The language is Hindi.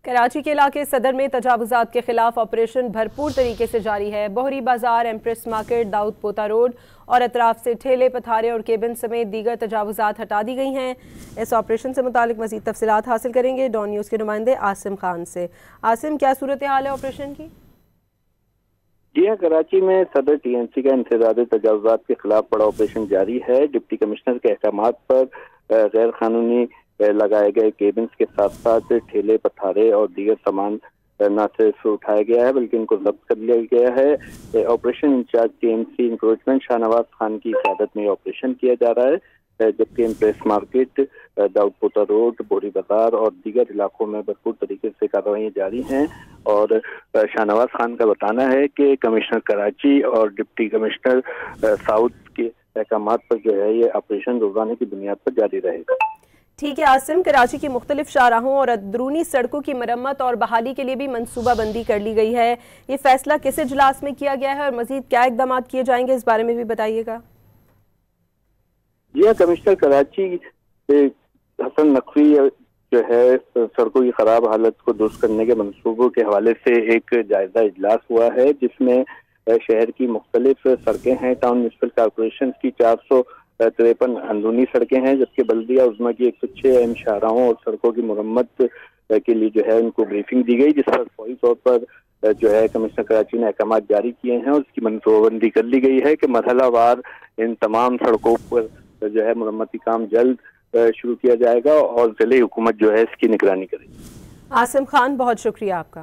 कराची के इलाके सदर में तजावुजात के खिलाफ ऑपरेशन भरपूर तरीके से जारी है। बोहरी बाजार, एम्प्रेस मार्केट, दाऊद पोता रोड और अतराफ से ठेले, पथारे और केबिन समेत दीगर तजावुजात हटा दी गई हैं। इस ऑपरेशन से मुतालिक मज़ीद तफसीलात हासिल करेंगे डॉन न्यूज़ के नुमाइंदे आसिम खान से। आसिम, क्या सूरत हाल है ऑपरेशन की? जी हाँ, कराची में सदर TMC का इंसदाद तजावुजात के खिलाफ बड़ा ऑपरेशन जारी है। डिप्टी कमिश्नर के अहकामात पर गैर कानूनी लगाए गए केबिन्स के साथ साथ ठेले, पथारे और दीगर सामान न सिर्फ उठाया गया है बल्कि इनको जब्त कर लिया गया है। Operation incharge TMC encroachment Shahnawaz Khan की क़यादत में ऑपरेशन किया जा रहा है, जबकि एम्प्रेस मार्केट, दाऊद पोता रोड, बोहरी बाजार और दीगर इलाकों में भरपूर तरीके से कार्रवाई जारी हैं। और शाहनवाज खान का बताना है कि कमिश्नर कराची और डिप्टी कमिश्नर साउथ के अहकामात पर जो है ये ऑपरेशन रोजाना की बुनियाद पर जारी रहेगा। ठीक है आसिम, कराची की मुख्तलिफ शाहराहों और अंदरूनी सड़कों की मरम्मत और बहाली के लिए भी मनसूबाबंदी कर ली गई है। ये फैसला किस इजलास में किया गया है और मजीद क्या इकदाम किए जाएंगे, इस बारे में भी बताइएगा। जी हाँ, कमिश्नर कराची हसन नकवी जो है सड़कों की खराब हालत को दुरुस्त करने के मनसूबों के हवाले से एक जायजा इजलास हुआ है, जिसमें शहर की मुख्तलिफ सड़कें हैं। टाउन म्यूनिसिपल कॉरपोरेशन की 453 अंदरूनी सड़कें हैं, जबकि बल्दिया उज़्मा की 106 अहम शाहराहों और सड़कों की मुरम्मत के लिए जो है उनको ब्रीफिंग दी गई, जिस पर फौरी तौर पर जो है कमिश्नर कराची ने अहकाम जारी किए हैं और उसकी मनसूबाबंदी कर ली गई है कि मरहलावार इन तमाम सड़कों पर जो है मुरम्मती काम जल्द शुरू किया जाएगा और जिले हुकूमत जो है इसकी निगरानी करेगी। आसिम खान, बहुत शुक्रिया आपका।